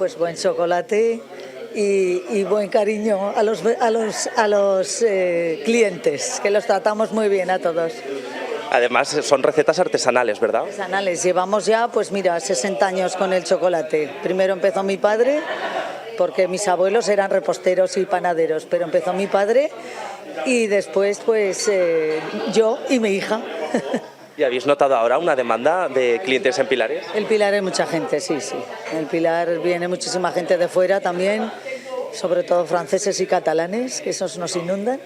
Pues buen chocolate y buen cariño a los clientes, que los tratamos muy bien a todos. Además, son recetas artesanales, ¿verdad? Artesanales, llevamos ya, pues mira, 60 años con el chocolate. Primero empezó mi padre, porque mis abuelos eran reposteros y panaderos, pero empezó mi padre y después pues yo y mi hija. ¿Y habéis notado ahora una demanda de clientes en Pilares? El Pilar hay mucha gente, sí, sí. El Pilar viene muchísima gente de fuera también, sobre todo franceses y catalanes, que esos nos inundan,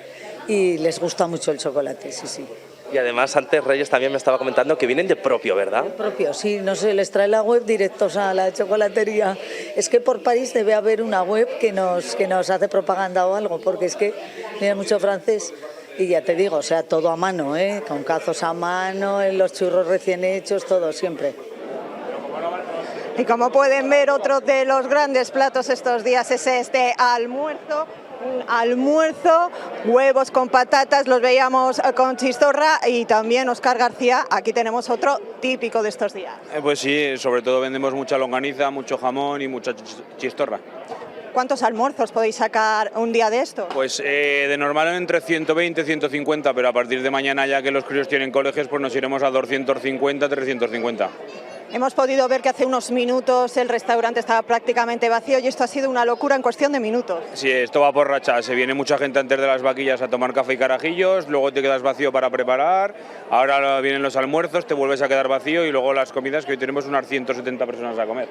y les gusta mucho el chocolate, sí, sí. Y además, antes Reyes también me estaba comentando que vienen de propio, ¿verdad? Propio, sí, no sé, les trae la web directos a la chocolatería. Es que por París debe haber una web que nos hace propaganda o algo, porque es que viene mucho francés. Y ya te digo, o sea, todo a mano, con cazos a mano, los churros recién hechos, todo siempre. Y como pueden ver, otro de los grandes platos estos días es este almuerzo. Un almuerzo, huevos con patatas, los veíamos con chistorra, y también Óscar García, aquí tenemos otro típico de estos días. Pues sí, sobre todo vendemos mucha longaniza, mucho jamón y mucha chistorra. ¿Cuántos almuerzos podéis sacar un día de esto? Pues de normal entre 120 y 150, pero a partir de mañana, ya que los críos tienen colegios, pues nos iremos a 250, 350. Hemos podido ver que hace unos minutos el restaurante estaba prácticamente vacío y esto ha sido una locura en cuestión de minutos. Sí, esto va por rachas. Se viene mucha gente antes de las vaquillas a tomar café y carajillos, luego te quedas vacío para preparar, ahora vienen los almuerzos, te vuelves a quedar vacío y luego las comidas, que hoy tenemos unas 170 personas a comer.